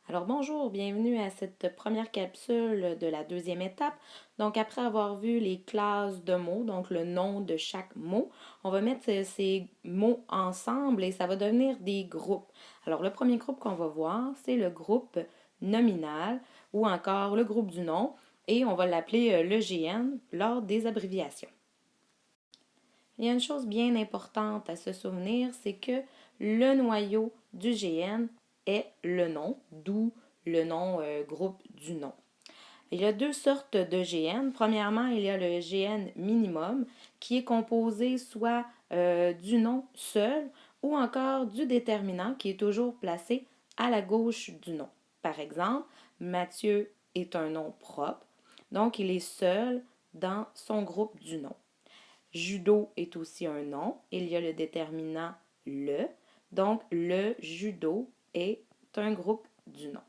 Alors bonjour, bienvenue à cette première capsule de la deuxième étape. Donc après avoir vu les classes de mots, donc le nom de chaque mot, on va mettre ces mots ensemble et ça va devenir des groupes. Alors le premier groupe qu'on va voir, c'est le groupe nominal ou encore le groupe du nom et on va l'appeler le GN lors des abréviations. Il y a une chose bien importante à se souvenir, c'est que le noyau du GN est le nom, d'où le nom groupe du nom. Il y a deux sortes de GN. Premièrement, il y a le GN minimum qui est composé soit du nom seul ou encore du déterminant qui est toujours placé à la gauche du nom. Par exemple, Mathieu est un nom propre, donc il est seul dans son groupe du nom. Judo est aussi un nom. Il y a le déterminant le. Donc, le judo est un groupe du nom.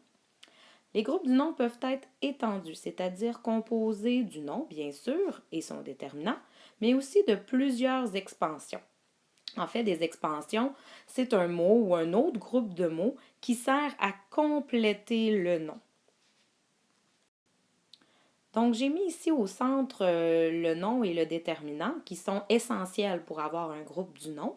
Les groupes du nom peuvent être étendus, c'est-à-dire composés du nom, bien sûr, et son déterminant, mais aussi de plusieurs expansions. En fait, des expansions, c'est un mot ou un autre groupe de mots qui sert à compléter le nom. Donc, j'ai mis ici au centre le nom et le déterminant qui sont essentiels pour avoir un groupe du nom.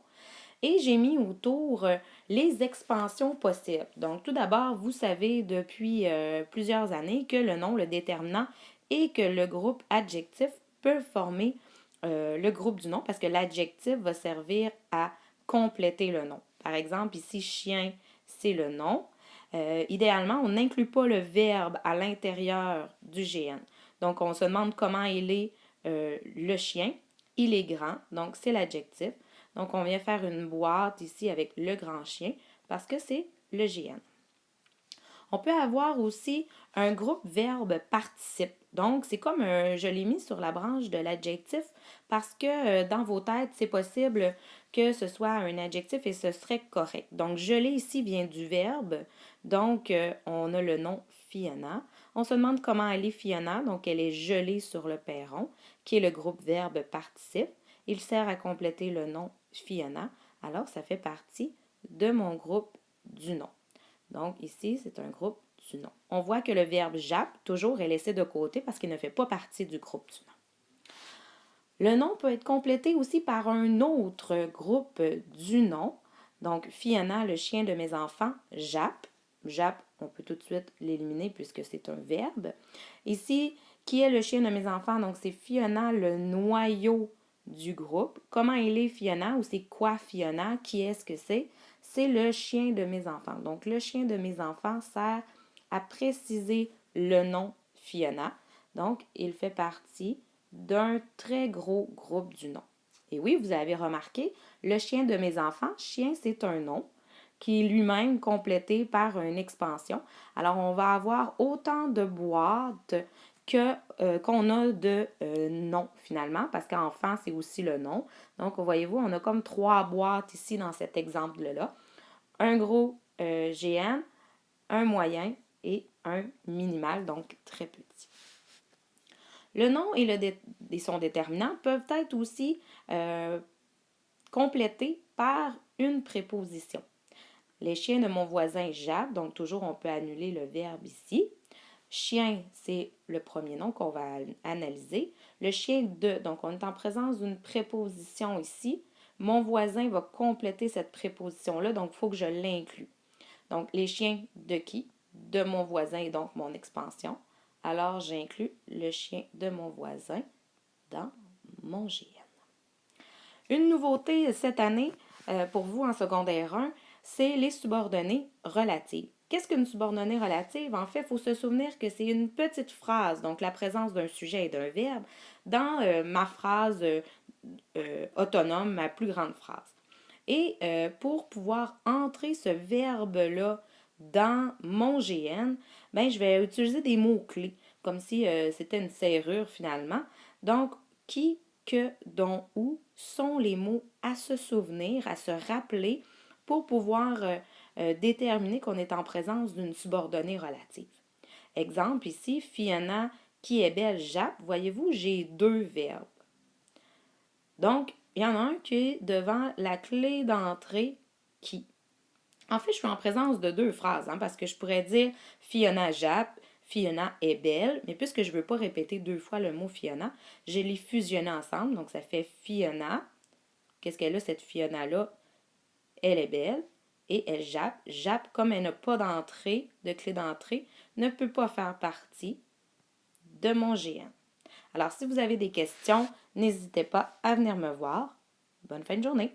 Et j'ai mis autour les expansions possibles. Donc, tout d'abord, vous savez depuis plusieurs années que le nom, le déterminant et que le groupe adjectif peuvent former le groupe du nom parce que l'adjectif va servir à compléter le nom. Par exemple, ici, chien, c'est le nom. Idéalement, on n'inclut pas le verbe à l'intérieur du GN. Donc, on se demande comment il est le chien. Il est grand, donc c'est l'adjectif. Donc, on vient faire une boîte ici avec le grand chien parce que c'est le GN. On peut avoir aussi un groupe verbe participe. Donc, c'est comme je l'ai mis sur la branche de l'adjectif parce que dans vos têtes, c'est possible que ce soit un adjectif et ce serait correct. Donc, geler ici vient du verbe. Donc, on a le nom Fiona. On se demande comment elle est Fiona. Donc, elle est gelée sur le perron, qui est le groupe verbe participe. Il sert à compléter le nom Fiona. Alors, ça fait partie de mon groupe du nom. Donc, ici, c'est un groupe du nom. On voit que le verbe jappe, toujours, est laissé de côté parce qu'il ne fait pas partie du groupe du nom. Le nom peut être complété aussi par un autre groupe du nom. Donc, Fiona, le chien de mes enfants, jappe. Jappe, on peut tout de suite l'éliminer puisque c'est un verbe. Ici, qui est le chien de mes enfants? Donc, c'est Fiona, le noyau du groupe. Comment il est Fiona ou c'est quoi Fiona? Qui est-ce que c'est? C'est le chien de mes enfants. Donc, le chien de mes enfants sert à préciser le nom Fiona. Donc, il fait partie d'un très gros groupe du nom. Et oui, vous avez remarqué, le chien de mes enfants, chien, c'est un nom qui est lui-même complété par une expansion. Alors, on va avoir autant de boîtes qu'on a de noms finalement, parce qu'enfant, c'est aussi le nom. Donc, voyez-vous, on a comme trois boîtes ici dans cet exemple-là. Un gros GN, un moyen et un minimal, donc très petit. Le nom et son déterminant peuvent être aussi complétés par une préposition. Les chiens de mon voisin jappent, donc toujours on peut annuler le verbe ici. Chien, c'est le premier nom qu'on va analyser. Le chien de, donc on est en présence d'une préposition ici. Mon voisin va compléter cette préposition-là, donc il faut que je l'inclue. Donc les chiens de qui? De mon voisin et donc mon expansion. Alors j'inclus le chien de mon voisin dans mon GN. Une nouveauté cette année pour vous en secondaire 1, c'est les subordonnées relatives. Qu'est-ce qu'une subordonnée relative? En fait, il faut se souvenir que c'est une petite phrase, donc la présence d'un sujet et d'un verbe, dans ma phrase autonome, ma plus grande phrase. Et pour pouvoir entrer ce verbe-là dans mon GN, ben, je vais utiliser des mots-clés, comme si c'était une serrure finalement. Donc, qui, que, dont, où sont les mots à se souvenir, à se rappeler pour pouvoir déterminer qu'on est en présence d'une subordonnée relative. Exemple ici, Fiona qui est belle jappe, voyez-vous, j'ai deux verbes. Donc, il y en a un qui est devant la clé d'entrée qui. En fait, je suis en présence de deux phrases, hein, parce que je pourrais dire Fiona jappe, Fiona est belle, mais puisque je ne veux pas répéter deux fois le mot Fiona, je les fusionne ensemble, donc ça fait Fiona. Qu'est-ce qu'elle a, cette Fiona-là? Elle est belle et elle jappe. Jappe, comme elle n'a pas d'entrée, de clé d'entrée, ne peut pas faire partie de mon GN. Alors, si vous avez des questions, n'hésitez pas à venir me voir. Bonne fin de journée!